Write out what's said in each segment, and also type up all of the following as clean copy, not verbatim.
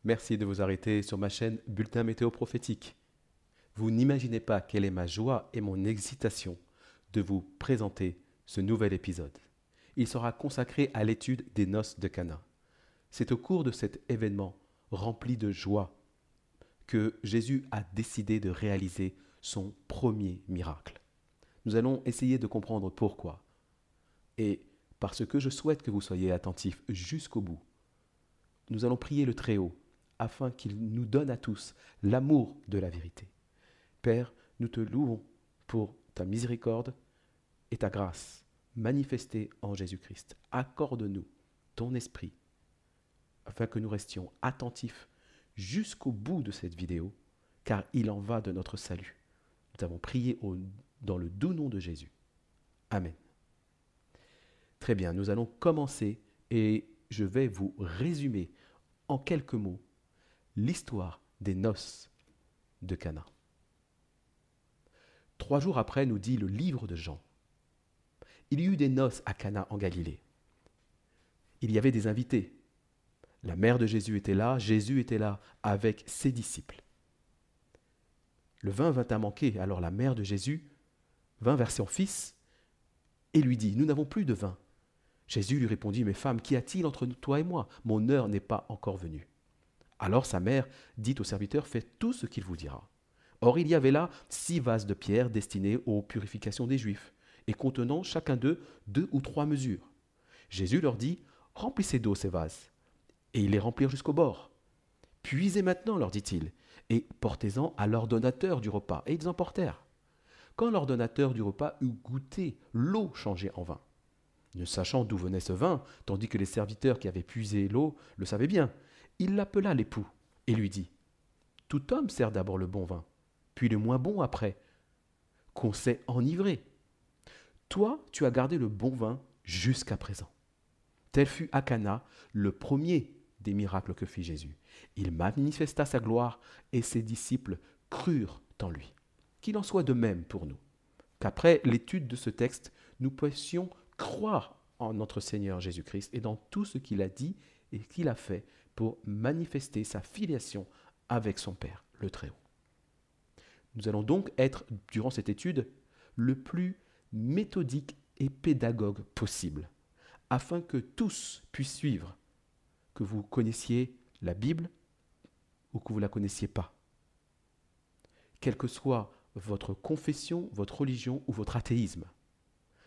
Merci de vous arrêter sur ma chaîne Bulletin Météo Prophétique. Vous n'imaginez pas quelle est ma joie et mon excitation de vous présenter ce nouvel épisode. Il sera consacré à l'étude des noces de Cana. C'est au cours de cet événement rempli de joie que Jésus a décidé de réaliser son premier miracle. Nous allons essayer de comprendre pourquoi. Et parce que je souhaite que vous soyez attentifs jusqu'au bout, nous allons prier le Très-Haut afin qu'il nous donne à tous l'amour de la vérité. Père, nous te louons pour ta miséricorde et ta grâce manifestée en Jésus-Christ. Accorde-nous ton esprit afin que nous restions attentifs jusqu'au bout de cette vidéo, car il en va de notre salut. Nous avons prié dans le doux nom de Jésus. Amen. Très bien, nous allons commencer et je vais vous résumer en quelques mots l'histoire des noces de Cana. 3 jours après, nous dit le livre de Jean, il y eut des noces à Cana en Galilée. Il y avait des invités. La mère de Jésus était là avec ses disciples. Le vin vint à manquer, alors la mère de Jésus vint vers son fils et lui dit, nous n'avons plus de vin. Jésus lui répondit, mais femme, qu'y a-t-il entre toi et moi? Mon heure n'est pas encore venue. Alors sa mère dit au serviteur, faites tout ce qu'il vous dira. Or il y avait là 6 vases de pierre destinés aux purifications des Juifs, et contenant chacun d'eux 2 ou 3 mesures. Jésus leur dit, remplissez d'eau ces vases. Et ils les remplirent jusqu'au bord. Puisez maintenant, leur dit-il, et portez-en à l'ordonnateur du repas. Et ils en portèrent. Quand l'ordonnateur du repas eut goûté l'eau changée en vin, ne sachant d'où venait ce vin, tandis que les serviteurs qui avaient puisé l'eau le savaient bien, il l'appela l'époux et lui dit, tout homme sert d'abord le bon vin, puis le moins bon après, qu'on s'est enivré. Toi, tu as gardé le bon vin jusqu'à présent. Tel fut à Cana le premier des miracles que fit Jésus. Il manifesta sa gloire et ses disciples crurent en lui. Qu'il en soit de même pour nous, qu'après l'étude de ce texte, nous puissions croire en notre Seigneur Jésus-Christ et dans tout ce qu'il a dit et qu'il a fait pour manifester sa filiation avec son Père, le Très-Haut. Nous allons donc être, durant cette étude, le plus méthodique et pédagogue possible, afin que tous puissent suivre, que vous connaissiez la Bible ou que vous ne la connaissiez pas. Quelle que soit votre confession, votre religion ou votre athéisme,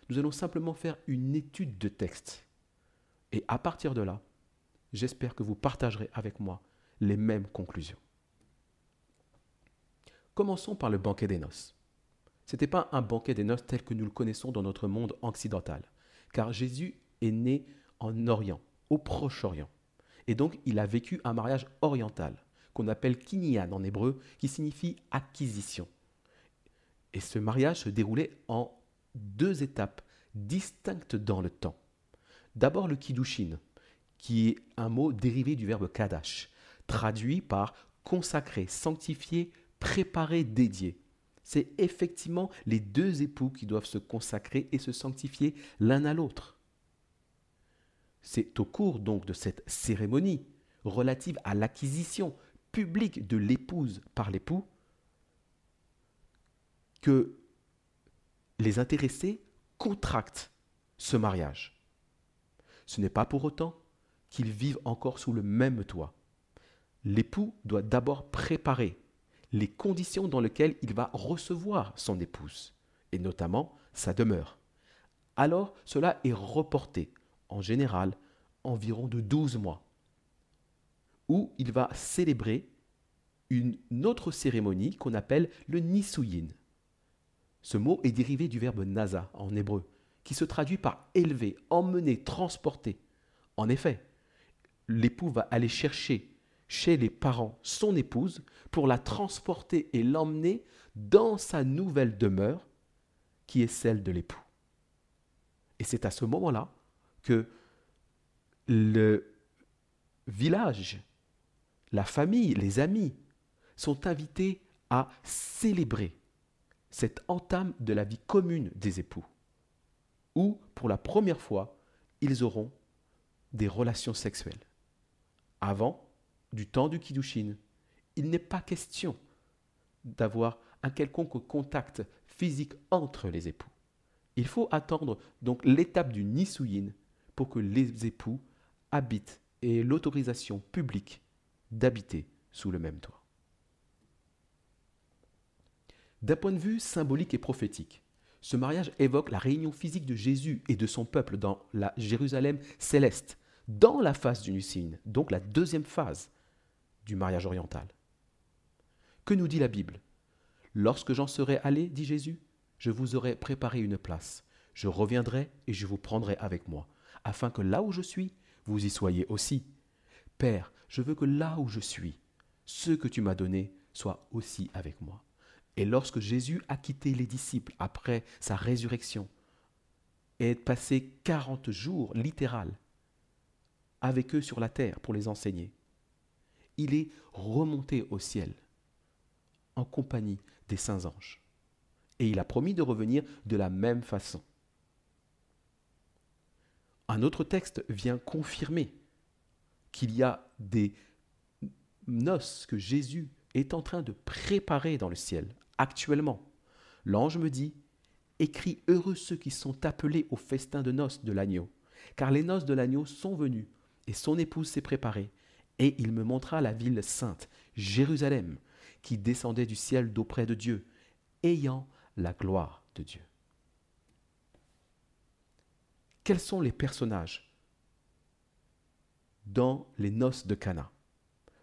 nous allons simplement faire une étude de texte. Et à partir de là, j'espère que vous partagerez avec moi les mêmes conclusions. Commençons par le banquet des noces. Ce n'était pas un banquet des noces tel que nous le connaissons dans notre monde occidental, car Jésus est né en Orient, au Proche-Orient. Et donc, il a vécu un mariage oriental, qu'on appelle kinyan en hébreu, qui signifie acquisition. Et ce mariage se déroulait en 2 étapes distinctes dans le temps. D'abord le kiddushin, qui est un mot dérivé du verbe kadash, traduit par consacrer, sanctifier, préparer, dédier. C'est effectivement les 2 époux qui doivent se consacrer et se sanctifier l'un à l'autre. C'est au cours donc de cette cérémonie relative à l'acquisition publique de l'épouse par l'époux que les intéressés contractent ce mariage. Ce n'est pas pour autant qu'ils vivent encore sous le même toit. L'époux doit d'abord préparer les conditions dans lesquelles il va recevoir son épouse, et notamment sa demeure. Alors, cela est reporté, en général, environ de 12 mois, où il va célébrer une autre cérémonie qu'on appelle le Nisuyin. Ce mot est dérivé du verbe nasa en hébreu, qui se traduit par élever, emmener, transporter. En effet, l'époux va aller chercher chez les parents son épouse pour la transporter et l'emmener dans sa nouvelle demeure, qui est celle de l'époux. Et c'est à ce moment-là que le village, la famille, les amis sont invités à célébrer cette entame de la vie commune des époux, où, pour la première fois, ils auront des relations sexuelles. Avant, du temps du Kiddushin, il n'est pas question d'avoir un quelconque contact physique entre les époux. Il faut attendre donc l'étape du Nisuyin pour que les époux habitent et aient l'autorisation publique d'habiter sous le même toit. D'un point de vue symbolique et prophétique, ce mariage évoque la réunion physique de Jésus et de son peuple dans la Jérusalem céleste, dans la phase du Nisuyin, donc la deuxième phase du mariage oriental. Que nous dit la Bible ? Lorsque j'en serai allé, dit Jésus, je vous aurai préparé une place. Je reviendrai et je vous prendrai avec moi, afin que là où je suis, vous y soyez aussi. Père, je veux que là où je suis, ce que tu m'as donné soit aussi avec moi. Et lorsque Jésus a quitté les disciples après sa résurrection et est passé 40 jours, littéral, avec eux sur la terre pour les enseigner, il est remonté au ciel en compagnie des saints anges. Et il a promis de revenir de la même façon. Un autre texte vient confirmer qu'il y a des noces que Jésus est en train de préparer dans le ciel, actuellement. L'ange me dit, écris heureux ceux qui sont appelés au festin de noces de l'agneau, car les noces de l'agneau sont venues, et son épouse s'est préparée, et il me montra la ville sainte, Jérusalem, qui descendait du ciel d'auprès de Dieu, ayant la gloire de Dieu. Quels sont les personnages dans les noces de Cana ?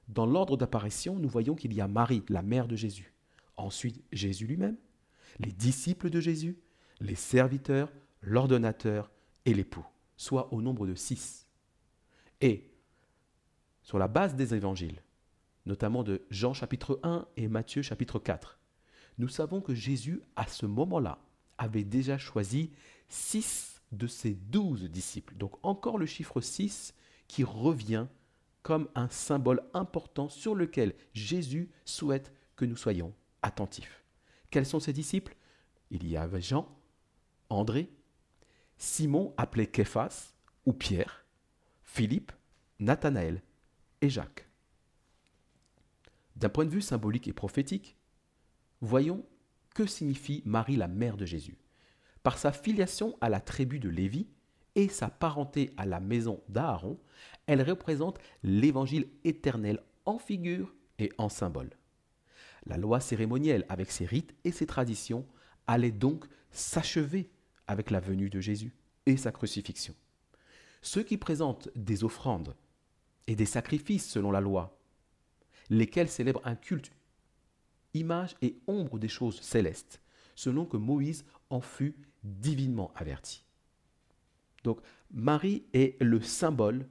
Dans l'ordre d'apparition, nous voyons qu'il y a Marie, la mère de Jésus. Ensuite, Jésus lui-même, les disciples de Jésus, les serviteurs, l'ordonnateur et l'époux, soit au nombre de 6. Et, sur la base des évangiles, notamment de Jean chapitre 1 et Matthieu chapitre 4, nous savons que Jésus, à ce moment-là, avait déjà choisi 6 de ses 12 disciples. Donc encore le chiffre 6 qui revient comme un symbole important sur lequel Jésus souhaite que nous soyons attentifs. Quels sont ses disciples ? Il y avait Jean, André, Simon appelé Képhas ou Pierre, Philippe, Nathanaël et Jacques. D'un point de vue symbolique et prophétique, voyons que signifie Marie, la mère de Jésus. Par sa filiation à la tribu de Lévi et sa parenté à la maison d'Aaron, elle représente l'évangile éternel en figure et en symbole. La loi cérémonielle avec ses rites et ses traditions allait donc s'achever avec la venue de Jésus et sa crucifixion. Ceux qui présentent des offrandes et des sacrifices selon la loi, lesquels célèbrent un culte, image et ombre des choses célestes, selon que Moïse en fut divinement averti. Donc, Marie est le symbole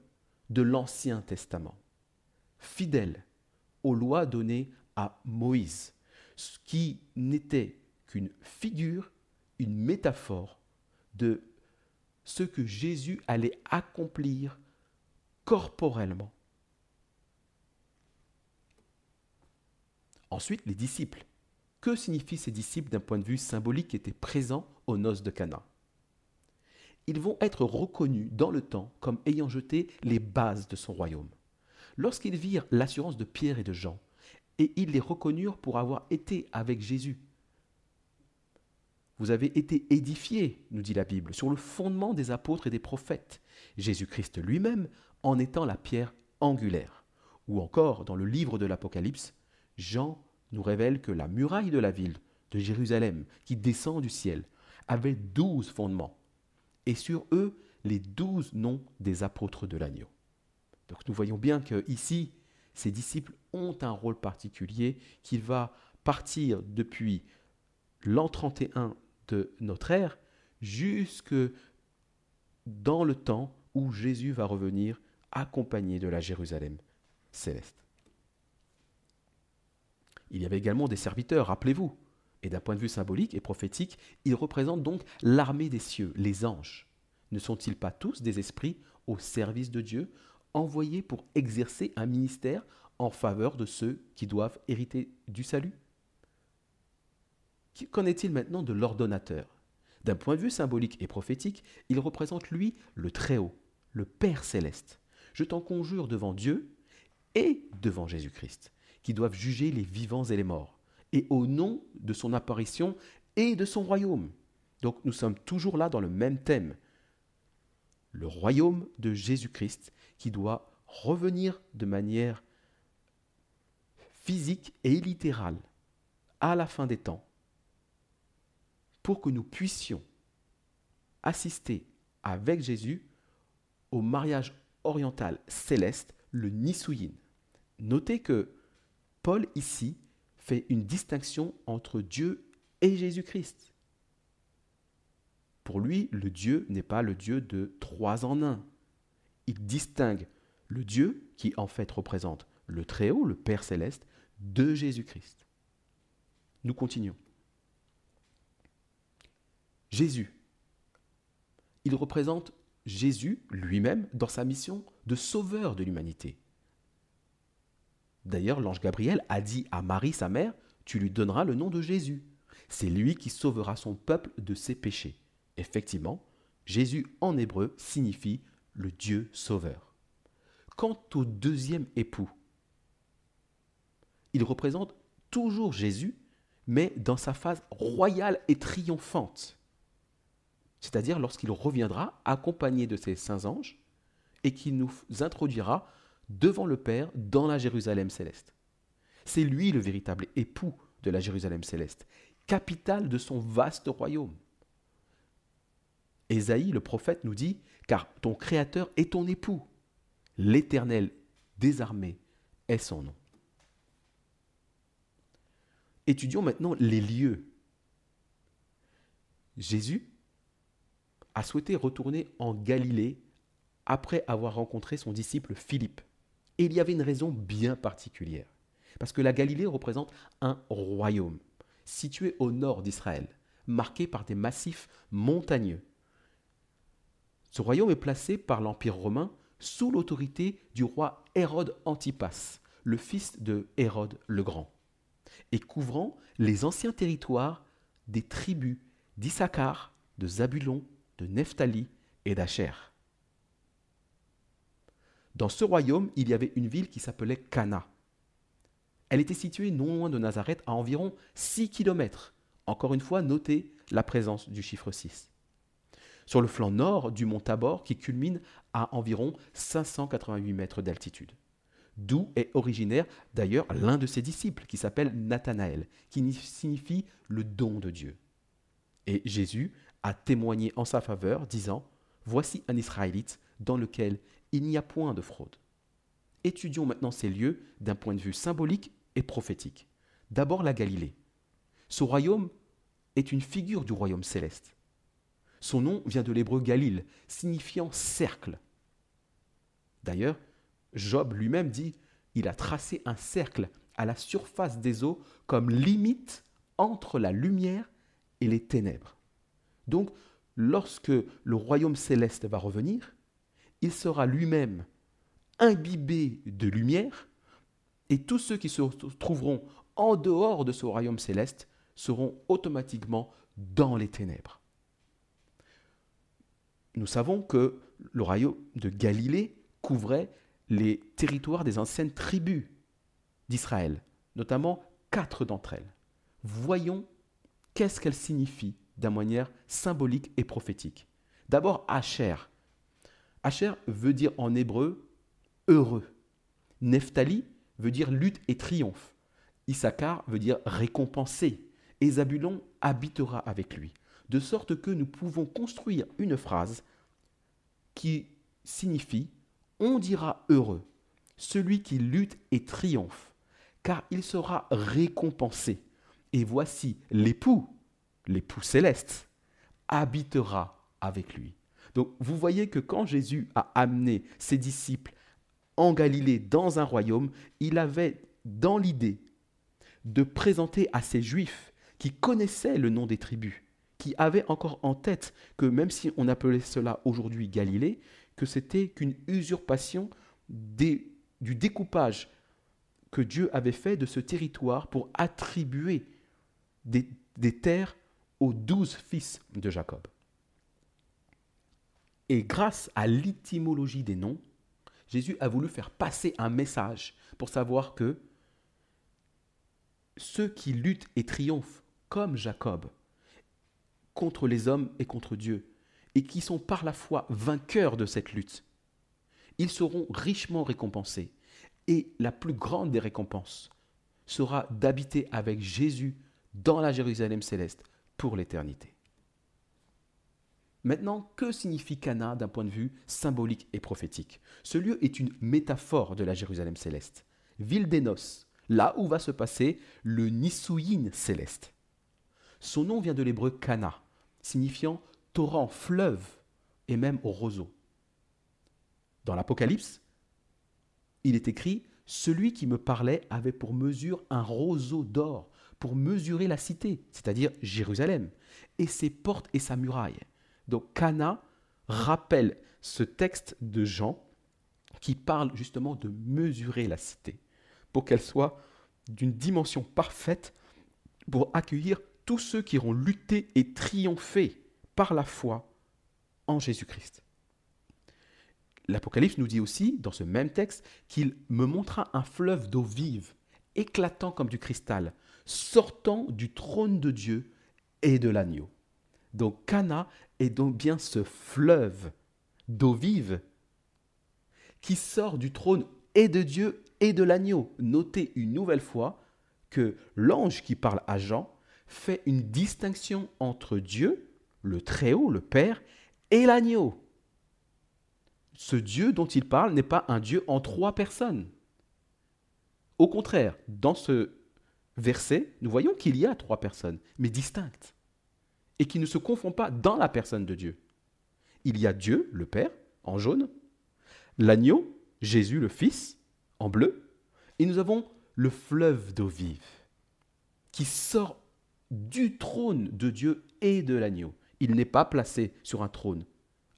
de l'Ancien Testament, fidèle aux lois données à Moïse, ce qui n'était qu'une figure, une métaphore de ce que Jésus allait accomplir corporellement. Ensuite, les disciples. Que signifient ces disciples d'un point de vue symbolique qui étaient présents aux noces de Cana ? Ils vont être reconnus dans le temps comme ayant jeté les bases de son royaume. Lorsqu'ils virent l'assurance de Pierre et de Jean, et ils les reconnurent pour avoir été avec Jésus. Vous avez été édifiés, nous dit la Bible, sur le fondement des apôtres et des prophètes, Jésus-Christ lui-même en étant la pierre angulaire. Ou encore, dans le livre de l'Apocalypse, Jean nous révèle que la muraille de la ville de Jérusalem, qui descend du ciel, avait 12 fondements, et sur eux, les 12 noms des apôtres de l'agneau. Donc nous voyons bien qu'ici, ces disciples ont un rôle particulier qui va partir depuis l'an 31 de notre ère jusque dans le temps où Jésus va revenir accompagné de la Jérusalem céleste. Il y avait également des serviteurs, rappelez-vous, et d'un point de vue symbolique et prophétique, ils représentent donc l'armée des cieux, les anges. Ne sont-ils pas tous des esprits au service de Dieu, envoyés pour exercer un ministère en faveur de ceux qui doivent hériter du salut ? Qu'en est-il maintenant de l'ordonnateur ? D'un point de vue symbolique et prophétique, il représente lui le Très-Haut, le Père céleste. Je t'en conjure devant Dieu et devant Jésus-Christ, qui doivent juger les vivants et les morts, et au nom de son apparition et de son royaume. Donc nous sommes toujours là dans le même thème. Le royaume de Jésus-Christ qui doit revenir de manière physique et littérale à la fin des temps pour que nous puissions assister avec Jésus au mariage oriental céleste, le Nisuyin. Notez que Paul ici fait une distinction entre Dieu et Jésus-Christ. Pour lui, le Dieu n'est pas le Dieu de trois en un. Il distingue le Dieu, qui en fait représente le Très-Haut, le Père Céleste, de Jésus-Christ. Nous continuons. Jésus. Il représente Jésus lui-même dans sa mission de sauveur de l'humanité. D'ailleurs, l'ange Gabriel a dit à Marie, sa mère, « Tu lui donneras le nom de Jésus. C'est lui qui sauvera son peuple de ses péchés. » Effectivement, Jésus en hébreu signifie le Dieu sauveur. Quant au deuxième époux, il représente toujours Jésus, mais dans sa phase royale et triomphante. C'est-à-dire lorsqu'il reviendra accompagné de ses saints anges et qu'il nous introduira devant le Père dans la Jérusalem céleste. C'est lui le véritable époux de la Jérusalem céleste, capitale de son vaste royaume. Ésaïe, le prophète, nous dit « Car ton Créateur est ton époux, l'Éternel des armées est son nom. » Étudions maintenant les lieux. Jésus a souhaité retourner en Galilée après avoir rencontré son disciple Philippe. Et il y avait une raison bien particulière. Parce que la Galilée représente un royaume situé au nord d'Israël, marqué par des massifs montagneux. Ce royaume est placé par l'Empire romain sous l'autorité du roi Hérode Antipas, le fils de Hérode le Grand, et couvrant les anciens territoires des tribus d'Issachar, de Zabulon, de Nephtali et d'Acher. Dans ce royaume, il y avait une ville qui s'appelait Cana. Elle était située non loin de Nazareth, à environ 6 km. Encore une fois, notez la présence du chiffre 6. Sur le flanc nord du mont Tabor, qui culmine à environ 588 mètres d'altitude. D'où est originaire d'ailleurs l'un de ses disciples, qui s'appelle Nathanaël, qui signifie le don de Dieu. Et Jésus a témoigné en sa faveur, disant « Voici un Israélite dans lequel il n'y a point de fraude. » Étudions maintenant ces lieux d'un point de vue symbolique et prophétique. D'abord la Galilée. Ce royaume est une figure du royaume céleste. Son nom vient de l'hébreu Galil, signifiant cercle. D'ailleurs, Job lui-même dit « Il a tracé un cercle à la surface des eaux comme limite entre la lumière et les ténèbres. » Donc, lorsque le royaume céleste va revenir, il sera lui-même imbibé de lumière, et tous ceux qui se trouveront en dehors de ce royaume céleste seront automatiquement dans les ténèbres. Nous savons que le royaume de Galilée couvrait les territoires des anciennes tribus d'Israël, notamment 4 d'entre elles. Voyons qu'est-ce qu'elles signifient d'une manière symbolique et prophétique. D'abord, Asher. Asher veut dire en hébreu « heureux ». Nephtali veut dire « lutte et triomphe ». Issachar veut dire « récompensé ». Et Zabulon habitera avec lui. De sorte que nous pouvons construire une phrase qui signifie « on dira heureux, celui qui lutte et triomphe, car il sera récompensé. Et voici l'époux céleste, habitera avec lui. » Donc vous voyez que quand Jésus a amené ses disciples en Galilée dans un royaume, il avait dans l'idée de présenter à ces Juifs qui connaissaient le nom des tribus, qui avaient encore en tête que même si on appelait cela aujourd'hui Galilée, que c'était qu'une usurpation du découpage que Dieu avait fait de ce territoire pour attribuer des terres aux 12 fils de Jacob. Et grâce à l'étymologie des noms, Jésus a voulu faire passer un message pour savoir que ceux qui luttent et triomphent, comme Jacob, contre les hommes et contre Dieu, et qui sont par la foi vainqueurs de cette lutte, ils seront richement récompensés. Et la plus grande des récompenses sera d'habiter avec Jésus dans la Jérusalem céleste pour l'éternité. Maintenant, que signifie Cana d'un point de vue symbolique et prophétique? Ce lieu est une métaphore de la Jérusalem céleste, ville des noces, là où va se passer le Nisouïn céleste. Son nom vient de l'hébreu Cana, signifiant torrent, fleuve et même roseau. Dans l'Apocalypse, il est écrit « Celui qui me parlait avait pour mesure un roseau d'or pour mesurer la cité, c'est-à-dire Jérusalem, et ses portes et sa muraille. » Donc Cana rappelle ce texte de Jean qui parle justement de mesurer la cité pour qu'elle soit d'une dimension parfaite pour accueillir tous ceux qui auront lutté et triomphé par la foi en Jésus-Christ. L'Apocalypse nous dit aussi, dans ce même texte, qu'il me montra un fleuve d'eau vive, éclatant comme du cristal, sortant du trône de Dieu et de l'agneau. Donc Cana est donc bien ce fleuve d'eau vive qui sort du trône et de Dieu et de l'agneau. Notez une nouvelle fois que l'ange qui parle à Jean fait une distinction entre Dieu, le Très-Haut, le Père, et l'agneau. Ce Dieu dont il parle n'est pas un Dieu en trois personnes. Au contraire, dans ce verset, nous voyons qu'il y a trois personnes, mais distinctes, et qui ne se confondent pas dans la personne de Dieu. Il y a Dieu, le Père, en jaune, l'agneau, Jésus, le Fils, en bleu, et nous avons le fleuve d'eau vive, qui sort du trône de Dieu et de l'agneau. Il n'est pas placé sur un trône,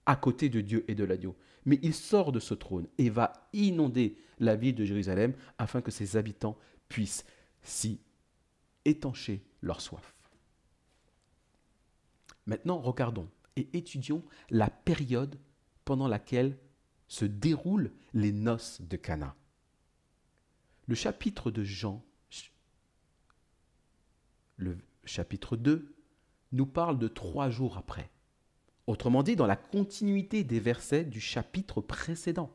à côté de Dieu et de l'agneau, mais il sort de ce trône et va inonder la ville de Jérusalem afin que ses habitants puissent s'y étancher leur soif. Maintenant, regardons et étudions la période pendant laquelle se déroulent les noces de Cana. Le chapitre de Jean, le chapitre 2, nous parle de 3 jours après. Autrement dit, dans la continuité des versets du chapitre précédent.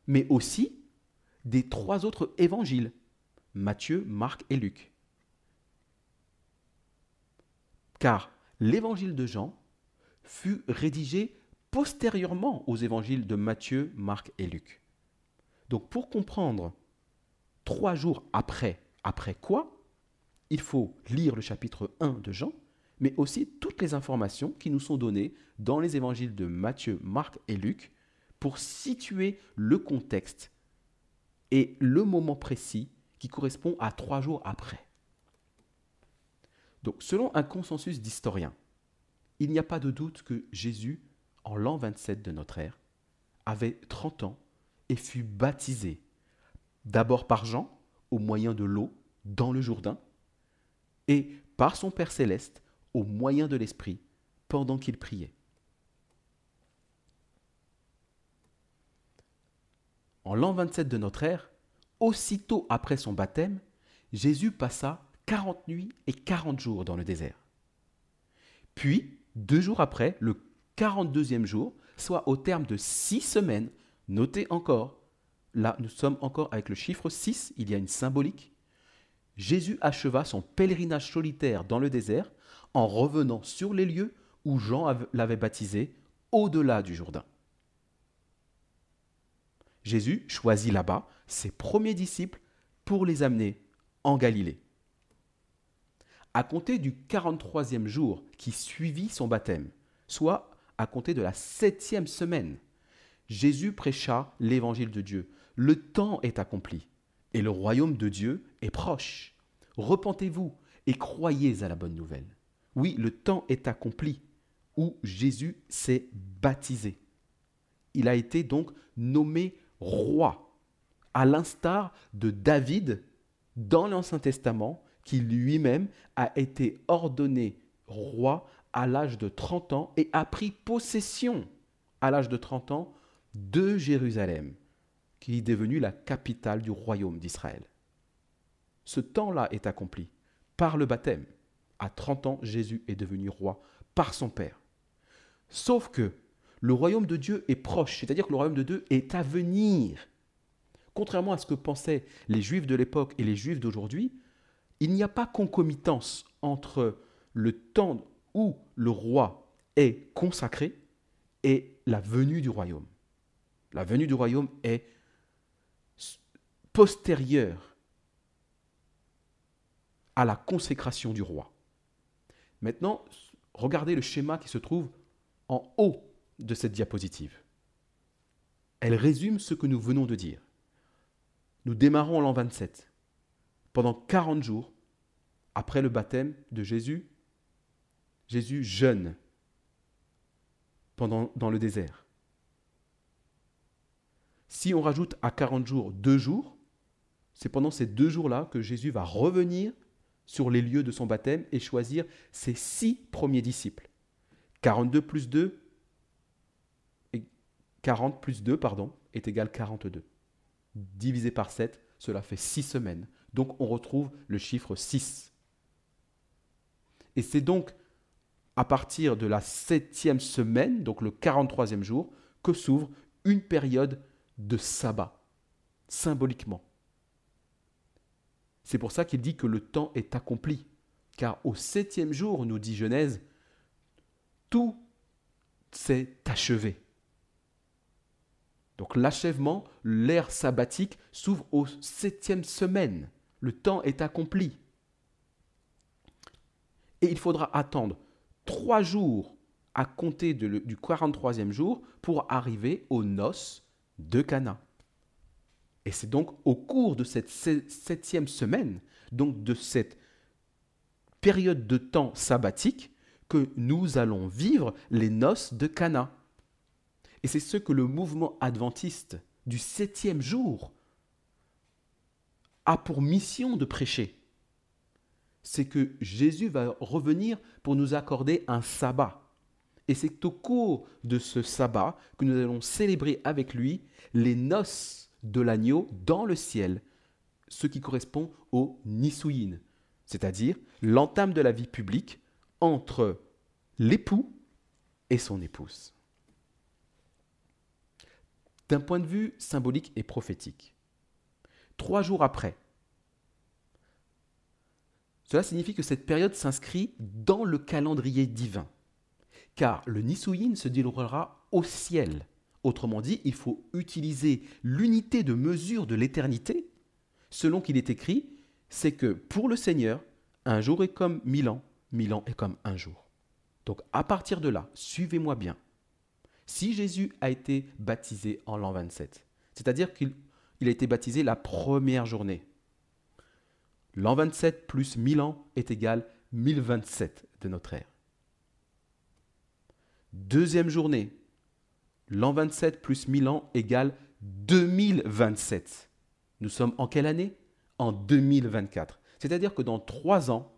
Mais aussi des 3 autres évangiles, Matthieu, Marc et Luc. Car l'évangile de Jean fut rédigé postérieurement aux évangiles de Matthieu, Marc et Luc. Donc pour comprendre 3 jours après quoi, il faut lire le chapitre 1 de Jean, mais aussi toutes les informations qui nous sont données dans les évangiles de Matthieu, Marc et Luc pour situer le contexte et le moment précis qui correspond à 3 jours après. Donc, selon un consensus d'historiens, il n'y a pas de doute que Jésus, en l'an 27 de notre ère, avait 30 ans et fut baptisé, d'abord par Jean, au moyen de l'eau, dans le Jourdain, et par son Père céleste, au moyen de l'Esprit, pendant qu'il priait. En l'an 27 de notre ère, aussitôt après son baptême, Jésus passa 40 nuits et 40 jours dans le désert. Puis, 2 jours après, le 42e jour, soit au terme de 6 semaines, notez encore, là nous sommes encore avec le chiffre 6, il y a une symbolique, Jésus acheva son pèlerinage solitaire dans le désert en revenant sur les lieux où Jean l'avait baptisé, au-delà du Jourdain. Jésus choisit là-bas ses premiers disciples pour les amener en Galilée. À compter du 43e jour qui suivit son baptême, soit à compter de la 7e semaine, Jésus prêcha l'évangile de Dieu. Le temps est accompli et le royaume de Dieu est proche. Repentez-vous et croyez à la bonne nouvelle. Oui, le temps est accompli où Jésus s'est baptisé. Il a été donc nommé roi, à l'instar de David dans l'Ancien Testament, qui lui-même a été ordonné roi à l'âge de 30 ans et a pris possession à l'âge de 30 ans de Jérusalem, qui est devenue la capitale du royaume d'Israël. Ce temps-là est accompli par le baptême. À 30 ans, Jésus est devenu roi par son Père. Sauf que le royaume de Dieu est proche, c'est-à-dire que le royaume de Dieu est à venir. Contrairement à ce que pensaient les Juifs de l'époque et les Juifs d'aujourd'hui, il n'y a pas concomitance entre le temps où le roi est consacré et la venue du royaume. La venue du royaume est postérieure à la consécration du roi. Maintenant, regardez le schéma qui se trouve en haut de cette diapositive. Elle résume ce que nous venons de dire. Nous démarrons en l'an 27. Pendant 40 jours, après le baptême de Jésus, Jésus jeûne dans le désert. Si on rajoute à 40 jours 2 jours, c'est pendant ces 2 jours-là que Jésus va revenir sur les lieux de son baptême et choisir ses 6 premiers disciples. 42 plus 2, 40 plus 2, est égal 42. Divisé par 7, cela fait 6 semaines. Donc on retrouve le chiffre 6. Et c'est donc à partir de la 7e semaine, donc le 43e jour, que s'ouvre une période de sabbat, symboliquement. C'est pour ça qu'il dit que le temps est accompli. Car au 7e jour, nous dit Genèse, tout s'est achevé. Donc l'achèvement, l'ère sabbatique s'ouvre aux 7e semaine. Le temps est accompli. Et il faudra attendre 3 jours à compter du 43e jour pour arriver aux noces de Cana. Et c'est donc au cours de cette 7e semaine, donc de cette période de temps sabbatique, que nous allons vivre les noces de Cana. Et c'est ce que le mouvement adventiste du 7e jour a pour mission de prêcher. C'est que Jésus va revenir pour nous accorder un sabbat. Et c'est au cours de ce sabbat que nous allons célébrer avec lui les noces de l'agneau dans le ciel, ce qui correspond au Nisuyin, c'est-à-dire l'entame de la vie publique entre l'époux et son épouse. D'un point de vue symbolique et prophétique, 3 jours après, cela signifie que cette période s'inscrit dans le calendrier divin, car le Nisuyin se déroulera au ciel. Autrement dit, il faut utiliser l'unité de mesure de l'éternité, selon qu'il est écrit, c'est que pour le Seigneur, un jour est comme 1000 ans est comme un jour. Donc à partir de là, suivez-moi bien. Si Jésus a été baptisé en l'an 27, c'est-à-dire qu'il a été baptisé la première journée, l'an 27 plus 1000 ans est égal 1027 de notre ère. Deuxième journée, l'an 27 plus 1000 ans égale 2027. Nous sommes en quelle année? En 2024. C'est-à-dire que dans 3 ans,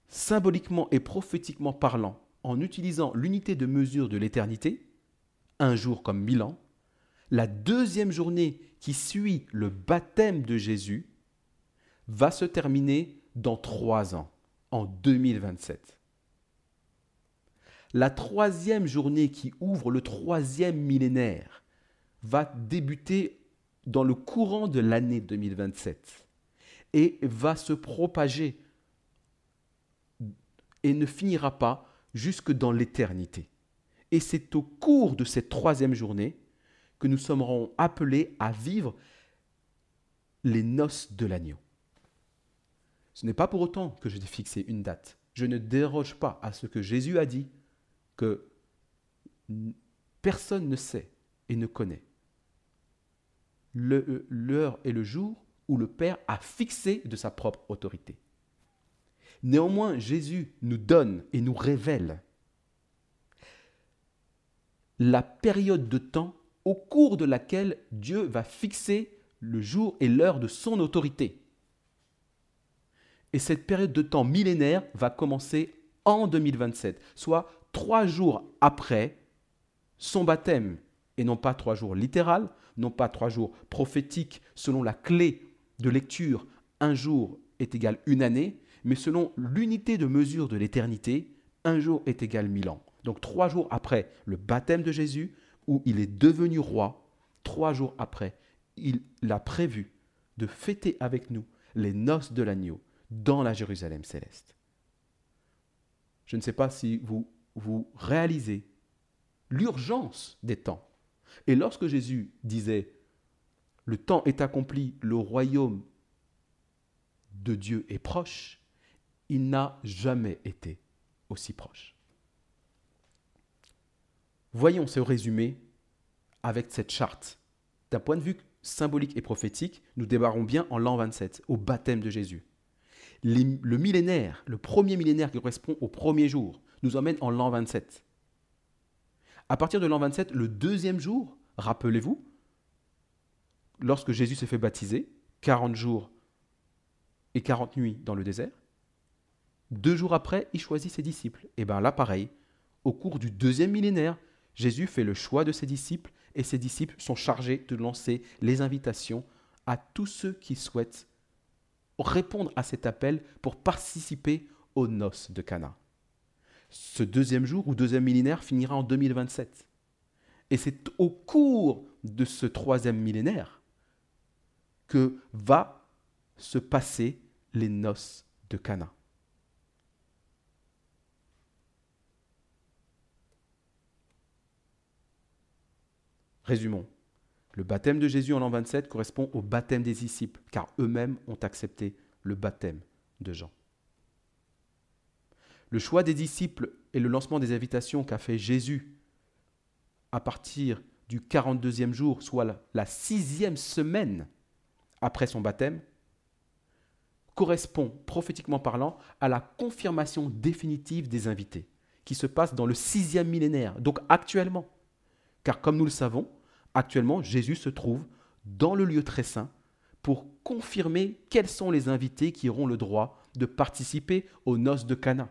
symboliquement et prophétiquement parlant, en utilisant l'unité de mesure de l'éternité, un jour comme 1000 ans, la deuxième journée qui suit le baptême de Jésus va se terminer dans 3 ans, en 2027. La troisième journée qui ouvre le 3e millénaire va débuter dans le courant de l'année 2027 et va se propager et ne finira pas jusque dans l'éternité. Et c'est au cours de cette 3e journée que nous serons appelés à vivre les noces de l'agneau. Ce n'est pas pour autant que j'ai fixé une date. Je ne déroge pas à ce que Jésus a dit, que personne ne sait et ne connaît l'heure et le jour où le Père a fixé de sa propre autorité. Néanmoins, Jésus nous donne et nous révèle la période de temps au cours de laquelle Dieu va fixer le jour et l'heure de son autorité. Et cette période de temps millénaire va commencer en 2027, soit 3 jours après son baptême, Et non pas 3 jours littéral, non pas 3 jours prophétiques selon la clé de lecture, un jour est égal une année, mais selon l'unité de mesure de l'éternité, un jour est égal 1000 ans. Donc 3 jours après le baptême de Jésus, où il est devenu roi, 3 jours après, il a prévu de fêter avec nous les noces de l'agneau dans la Jérusalem céleste. Je ne sais pas si vous réalisez l'urgence des temps. Et lorsque Jésus disait « Le temps est accompli, le royaume de Dieu est proche », il n'a jamais été aussi proche. Voyons ce résumé avec cette charte. D'un point de vue symbolique et prophétique, nous démarrons bien en l'an 27, au baptême de Jésus. Le millénaire, le premier millénaire qui correspond au premier jour, nous emmène en l'an 27. À partir de l'an 27, le deuxième jour, rappelez-vous, lorsque Jésus s'est fait baptiser, 40 jours et 40 nuits dans le désert, 2 jours après, il choisit ses disciples. Et bien là, pareil, au cours du deuxième millénaire, Jésus fait le choix de ses disciples et ses disciples sont chargés de lancer les invitations à tous ceux qui souhaitent répondre à cet appel pour participer aux noces de Cana. Ce deuxième jour ou deuxième millénaire finira en 2027. Et c'est au cours de ce troisième millénaire que va se passer les noces de Cana. Résumons. Le baptême de Jésus en l'an 27 correspond au baptême des disciples, car eux-mêmes ont accepté le baptême de Jean. Le choix des disciples et le lancement des invitations qu'a fait Jésus à partir du 42e jour, soit la 6e semaine après son baptême, correspond, prophétiquement parlant, à la confirmation définitive des invités, qui se passe dans le 6e millénaire, donc actuellement. Car comme nous le savons, actuellement, Jésus se trouve dans le lieu très saint pour confirmer quels sont les invités qui auront le droit de participer aux noces de Cana.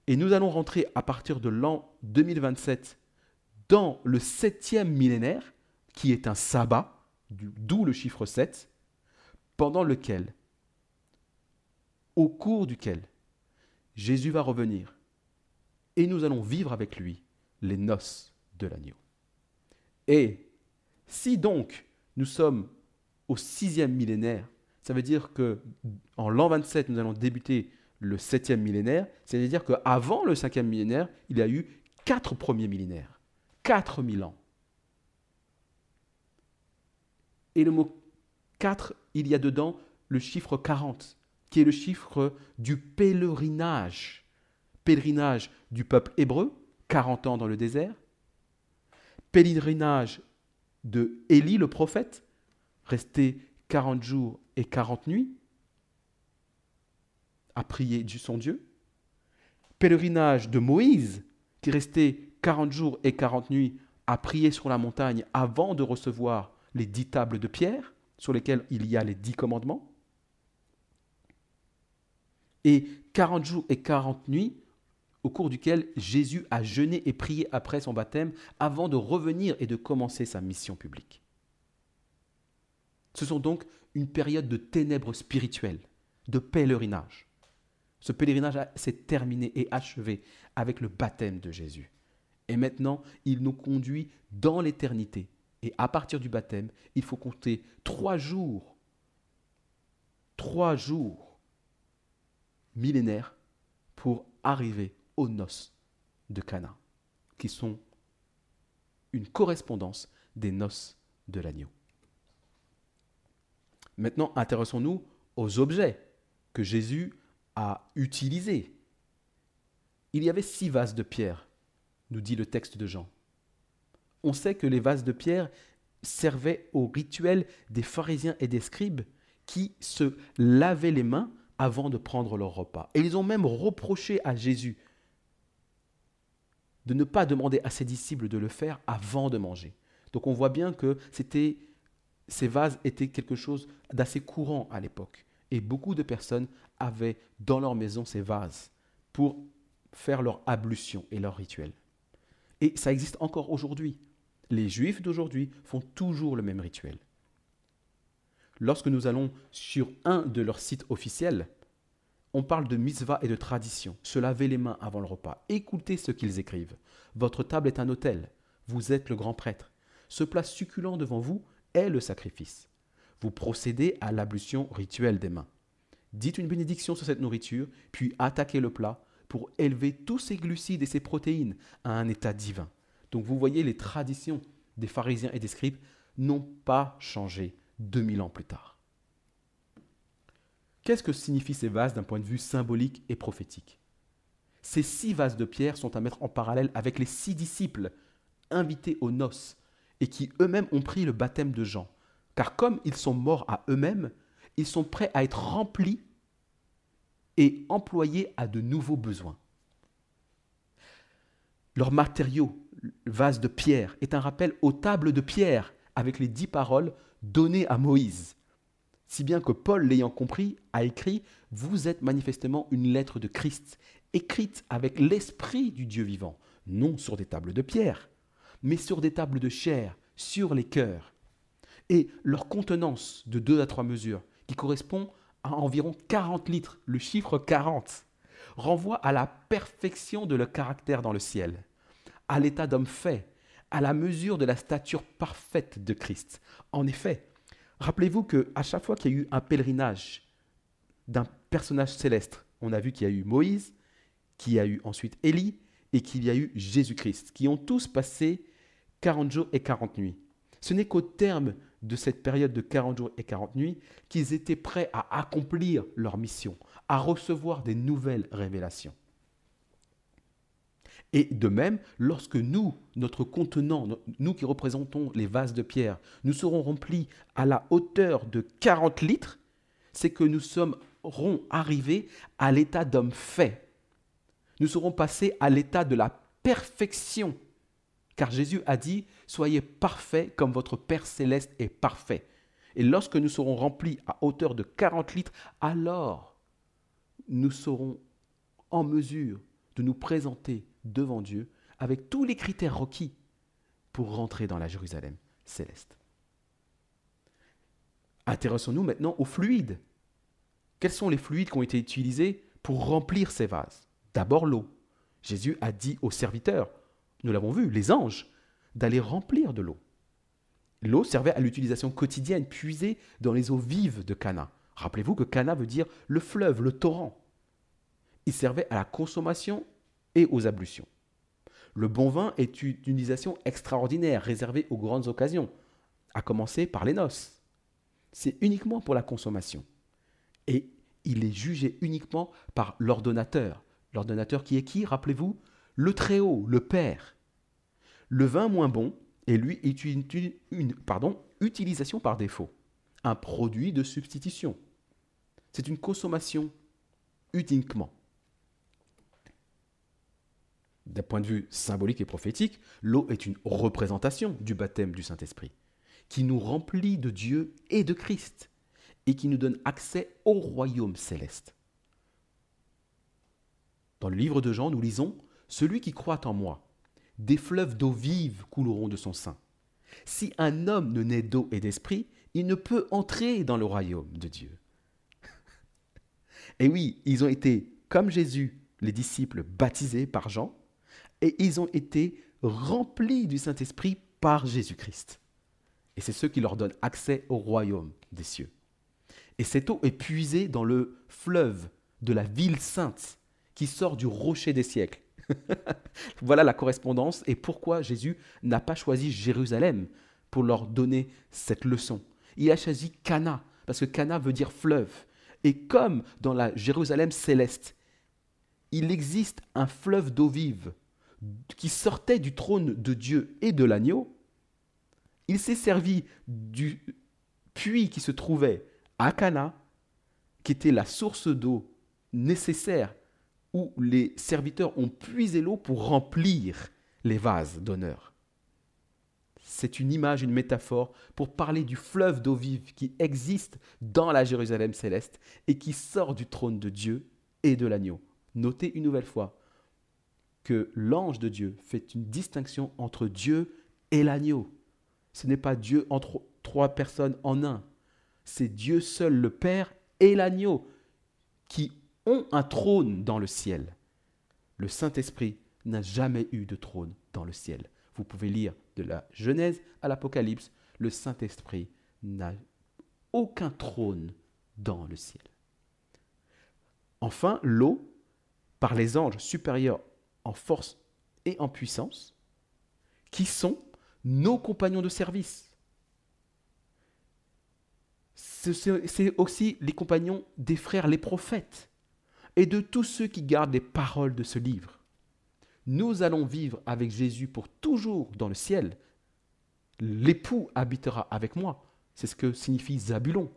Et nous allons rentrer à partir de l'an 2027 dans le 7e millénaire, qui est un sabbat, d'où le chiffre 7, pendant lequel, au cours duquel Jésus va revenir et nous allons vivre avec lui les noces de l'agneau. Et si donc nous sommes au 6e millénaire, ça veut dire qu'en l'an 27, nous allons débuter le 7e millénaire, c'est-à-dire qu'avant le 5e millénaire, il y a eu 4 premiers millénaires, 4000 ans. Et le mot 4, il y a dedans le chiffre 40, qui est le chiffre du pèlerinage. Pèlerinage du peuple hébreu, 40 ans dans le désert. Pèlerinage de Élie le prophète, resté 40 jours et 40 nuits à prier son Dieu. Pèlerinage de Moïse, qui restait 40 jours et 40 nuits à prier sur la montagne avant de recevoir les 10 tables de pierre, sur lesquelles il y a les 10 commandements. Et 40 jours et 40 nuits au cours duquel Jésus a jeûné et prié après son baptême avant de revenir et de commencer sa mission publique. Ce sont donc une période de ténèbres spirituelles, de pèlerinage. Ce pèlerinage s'est terminé et achevé avec le baptême de Jésus. Et maintenant, il nous conduit dans l'éternité. Et à partir du baptême, il faut compter 3 jours millénaires pour arriver aux noces de Cana, qui sont une correspondance des noces de l'agneau. Maintenant, intéressons-nous aux objets que Jésus a utilisés. Il y avait 6 vases de pierre, nous dit le texte de Jean. On sait que les vases de pierre servaient au rituel des pharisiens et des scribes qui se lavaient les mains avant de prendre leur repas. Et ils ont même reproché à Jésus de ne pas demander à ses disciples de le faire avant de manger. Donc on voit bien que ces vases étaient quelque chose d'assez courant à l'époque. Et beaucoup de personnes avaient dans leur maison ces vases pour faire leur ablution et leur rituel. Et ça existe encore aujourd'hui. Les Juifs d'aujourd'hui font toujours le même rituel. Lorsque nous allons sur un de leurs sites officiels, on parle de mitzvah et de tradition. Se laver les mains avant le repas. Écoutez ce qu'ils écrivent. Votre table est un autel. Vous êtes le grand prêtre. Ce plat succulent devant vous est le sacrifice. Vous procédez à l'ablution rituelle des mains. Dites une bénédiction sur cette nourriture, puis attaquez le plat pour élever tous ces glucides et ces protéines à un état divin. Donc vous voyez, les traditions des pharisiens et des scribes n'ont pas changé 2000 ans plus tard. Qu'est-ce que signifient ces vases d'un point de vue symbolique et prophétique? Ces 6 vases de pierre sont à mettre en parallèle avec les 6 disciples invités aux noces et qui eux-mêmes ont pris le baptême de Jean. Car comme ils sont morts à eux-mêmes, ils sont prêts à être remplis et employés à de nouveaux besoins. Leur matériau, le vase de pierre, est un rappel aux tables de pierre avec les 10 paroles données à Moïse. Si bien que Paul, l'ayant compris, a écrit « Vous êtes manifestement une lettre de Christ, écrite avec l'esprit du Dieu vivant, non sur des tables de pierre, mais sur des tables de chair, sur les cœurs. » Et leur contenance de 2 à 3 mesures, qui correspond à environ 40 litres, le chiffre 40, renvoie à la perfection de leur caractère dans le ciel, à l'état d'homme fait, à la mesure de la stature parfaite de Christ. En effet, rappelez-vous qu'à chaque fois qu'il y a eu un pèlerinage d'un personnage céleste, on a vu qu'il y a eu Moïse, qu'il y a eu ensuite Élie et qu'il y a eu Jésus-Christ, qui ont tous passé 40 jours et 40 nuits. Ce n'est qu'au terme de cette période de 40 jours et 40 nuits qu'ils étaient prêts à accomplir leur mission, à recevoir des nouvelles révélations. Et de même, lorsque nous, notre contenant, nous qui représentons les vases de pierre, nous serons remplis à la hauteur de 40 litres, c'est que nous serons arrivés à l'état d'homme fait. Nous serons passés à l'état de la perfection. Car Jésus a dit « Soyez parfaits comme votre Père céleste est parfait ». Et lorsque nous serons remplis à hauteur de 40 litres, alors nous serons en mesure de nous présenter devant Dieu avec tous les critères requis pour rentrer dans la Jérusalem céleste. Intéressons-nous maintenant aux fluides. Quels sont les fluides qui ont été utilisés pour remplir ces vases? D'abord l'eau. Jésus a dit aux serviteurs, nous l'avons vu, les anges, d'aller remplir de l'eau. L'eau servait à l'utilisation quotidienne, puisée dans les eaux vives de Cana. Rappelez-vous que Cana veut dire le fleuve, le torrent. Il servait à la consommation et aux ablutions. Le bon vin est une utilisation extraordinaire, réservée aux grandes occasions, à commencer par les noces. C'est uniquement pour la consommation. Et il est jugé uniquement par l'ordonnateur. L'ordonnateur qui est qui, rappelez-vous? Le Très-Haut, le Père. Le vin moins bon est lui utilisation par défaut, un produit de substitution. C'est une consommation uniquement. D'un point de vue symbolique et prophétique, l'eau est une représentation du baptême du Saint-Esprit, qui nous remplit de Dieu et de Christ, et qui nous donne accès au royaume céleste. Dans le livre de Jean, nous lisons « Celui qui croit en moi, des fleuves d'eau vive couleront de son sein. Si un homme ne naît d'eau et d'esprit, il ne peut entrer dans le royaume de Dieu. » Et oui, ils ont été, comme Jésus, les disciples baptisés par Jean, et ils ont été remplis du Saint-Esprit par Jésus-Christ. Et c'est ce qui leur donne accès au royaume des cieux. Et cette eau est puisée dans le fleuve de la ville sainte qui sort du rocher des siècles. Voilà la correspondance et pourquoi Jésus n'a pas choisi Jérusalem pour leur donner cette leçon. Il a choisi Cana, parce que Cana veut dire fleuve. Et comme dans la Jérusalem céleste, il existe un fleuve d'eau vive qui sortait du trône de Dieu et de l'agneau, il s'est servi du puits qui se trouvait à Cana, qui était la source d'eau nécessaire où les serviteurs ont puisé l'eau pour remplir les vases d'honneur. C'est une image, une métaphore pour parler du fleuve d'eau vive qui existe dans la Jérusalem céleste et qui sort du trône de Dieu et de l'agneau. Notez une nouvelle fois, que l'ange de Dieu fait une distinction entre Dieu et l'agneau. Ce n'est pas Dieu entre trois personnes en un. C'est Dieu seul, le Père et l'agneau, qui ont un trône dans le ciel. Le Saint-Esprit n'a jamais eu de trône dans le ciel. Vous pouvez lire de la Genèse à l'Apocalypse, le Saint-Esprit n'a aucun trône dans le ciel. Enfin, l'eau, par les anges supérieurs en force et en puissance, qui sont nos compagnons de service. C'est aussi les compagnons des frères, les prophètes, et de tous ceux qui gardent les paroles de ce livre. Nous allons vivre avec Jésus pour toujours dans le ciel. L'époux habitera avec moi. C'est ce que signifie Zabulon.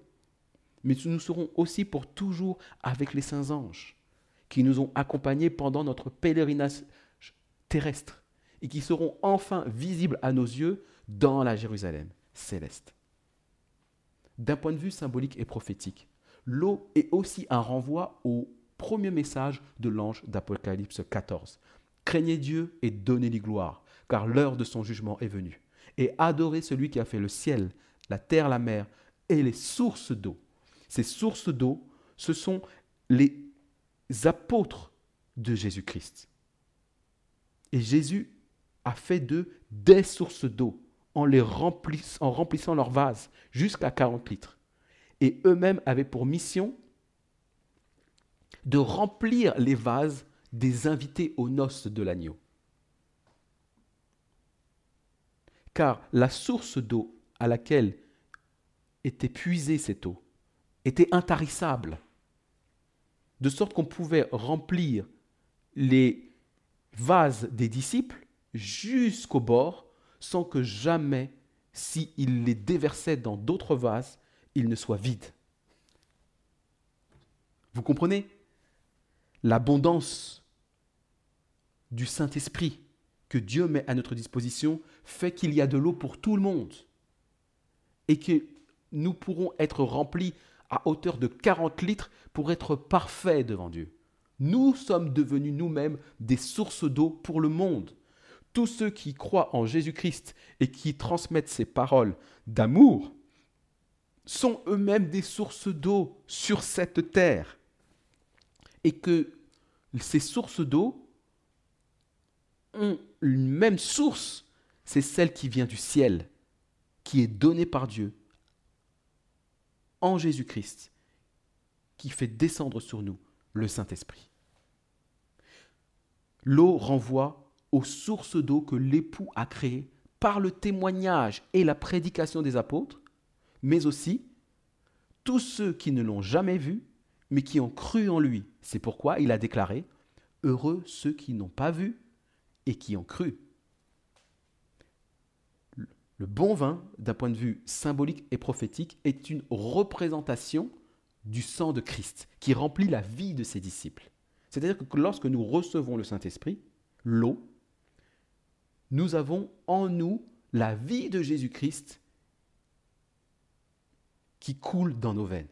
Mais nous serons aussi pour toujours avec les saints anges qui nous ont accompagnés pendant notre pèlerinage terrestre et qui seront enfin visibles à nos yeux dans la Jérusalem céleste. D'un point de vue symbolique et prophétique, l'eau est aussi un renvoi au premier message de l'ange d'Apocalypse 14. Craignez Dieu et donnez-lui gloire, car l'heure de son jugement est venue. Et adorez celui qui a fait le ciel, la terre, la mer et les sources d'eau. Ces sources d'eau, ce sont les apôtres de Jésus-Christ. Et Jésus a fait d'eux des sources d'eau en remplissant leurs vases jusqu'à 40 litres. Et eux-mêmes avaient pour mission de remplir les vases des invités aux noces de l'agneau. Car la source d'eau à laquelle était puisée cette eau était intarissable, de sorte qu'on pouvait remplir les vases des disciples jusqu'au bord, sans que jamais, s'ils les déversaient dans d'autres vases, ils ne soient vides. Vous comprenez? L'abondance du Saint-Esprit que Dieu met à notre disposition fait qu'il y a de l'eau pour tout le monde et que nous pourrons être remplis à hauteur de 40 litres pour être parfaits devant Dieu. Nous sommes devenus nous-mêmes des sources d'eau pour le monde. Tous ceux qui croient en Jésus-Christ et qui transmettent ces paroles d'amour sont eux-mêmes des sources d'eau sur cette terre. Et que ces sources d'eau ont une même source, c'est celle qui vient du ciel, qui est donnée par Dieu en Jésus-Christ, qui fait descendre sur nous le Saint-Esprit. L'eau renvoie aux sources d'eau que l'époux a créées par le témoignage et la prédication des apôtres, mais aussi tous ceux qui ne l'ont jamais vu, mais qui ont cru en lui. C'est pourquoi il a déclaré « Heureux ceux qui n'ont pas vu et qui ont cru ». Le bon vin, d'un point de vue symbolique et prophétique, est une représentation du sang de Christ qui remplit la vie de ses disciples. C'est-à-dire que lorsque nous recevons le Saint-Esprit, l'eau, nous avons en nous la vie de Jésus-Christ qui coule dans nos veines.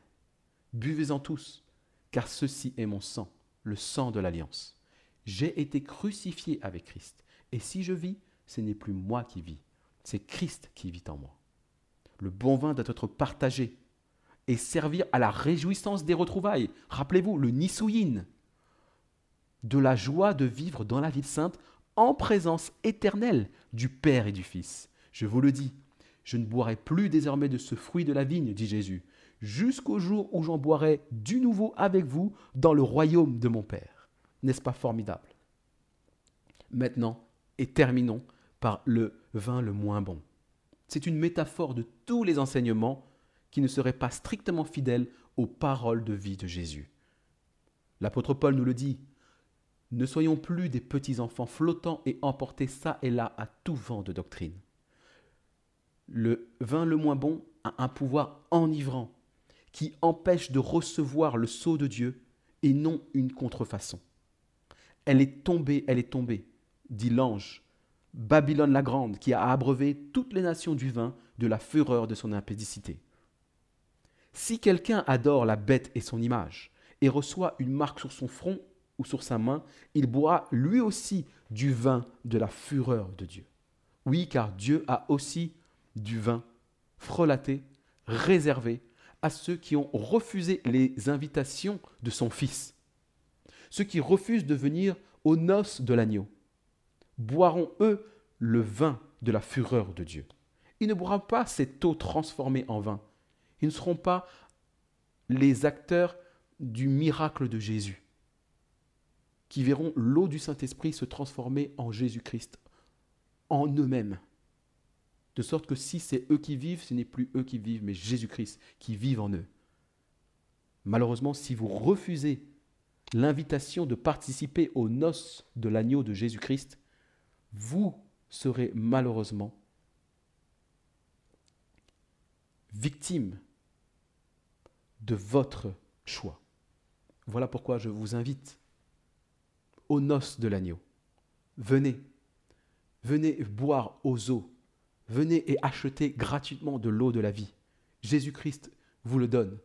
Buvez-en tous, car ceci est mon sang, le sang de l'Alliance. J'ai été crucifié avec Christ, et si je vis, ce n'est plus moi qui vis, c'est Christ qui vit en moi. Le bon vin doit être partagé et servir à la réjouissance des retrouvailles. Rappelez-vous, le Nisouïn, de la joie de vivre dans la ville sainte en présence éternelle du Père et du Fils. Je vous le dis, je ne boirai plus désormais de ce fruit de la vigne, dit Jésus, jusqu'au jour où j'en boirai du nouveau avec vous dans le royaume de mon Père. N'est-ce pas formidable? Maintenant, et terminons par le vin le moins bon. C'est une métaphore de tous les enseignements qui ne seraient pas strictement fidèles aux paroles de vie de Jésus. L'apôtre Paul nous le dit, « Ne soyons plus des petits enfants flottants et emportés çà et là à tout vent de doctrine. » Le vin le moins bon a un pouvoir enivrant qui empêche de recevoir le sceau de Dieu et non une contrefaçon. Elle est tombée, dit l'ange, Babylone la grande, qui a abreuvé toutes les nations du vin de la fureur de son impédicité. Si quelqu'un adore la bête et son image, et reçoit une marque sur son front ou sur sa main, il boira lui aussi du vin de la fureur de Dieu. Oui, car Dieu a aussi du vin frelaté, réservé à ceux qui ont refusé les invitations de son Fils. Ceux qui refusent de venir aux noces de l'agneau boiront, eux, le vin de la fureur de Dieu. Ils ne boiront pas cette eau transformée en vin. Ils ne seront pas les acteurs du miracle de Jésus, qui verront l'eau du Saint-Esprit se transformer en Jésus-Christ, en eux-mêmes. De sorte que si c'est eux qui vivent, ce n'est plus eux qui vivent, mais Jésus-Christ qui vit en eux. Malheureusement, si vous refusez l'invitation de participer aux noces de l'agneau de Jésus-Christ, vous serez malheureusement victime de votre choix. Voilà pourquoi je vous invite aux noces de l'agneau. Venez boire aux eaux. Venez et achetez gratuitement de l'eau de la vie. Jésus-Christ vous le donne.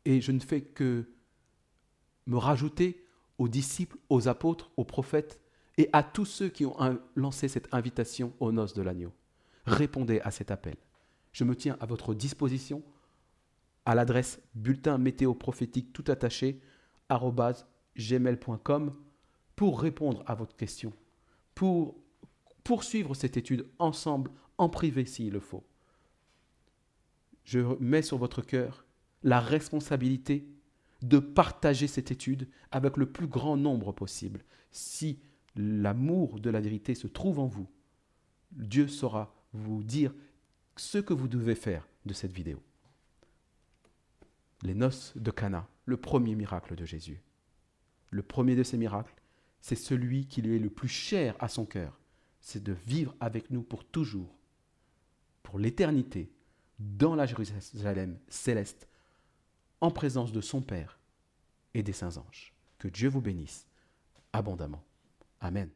Et je ne fais que me rajouter aux disciples, aux apôtres, aux prophètes et à tous ceux qui ont lancé cette invitation aux noces de l'agneau. Répondez à cet appel. Je me tiens à votre disposition à l'adresse bulletin météo prophétique tout attaché @gmail.com pour répondre à votre question, pour poursuivre cette étude ensemble, en privé s'il le faut. Je mets sur votre cœur la responsabilité de partager cette étude avec le plus grand nombre possible. Si l'amour de la vérité se trouve en vous, Dieu saura vous dire ce que vous devez faire de cette vidéo. Les noces de Cana, le premier miracle de Jésus. Le premier de ces miracles, c'est celui qui lui est le plus cher à son cœur. C'est de vivre avec nous pour toujours, pour l'éternité, dans la Jérusalem céleste, en présence de son Père et des saints anges. Que Dieu vous bénisse abondamment. Amen.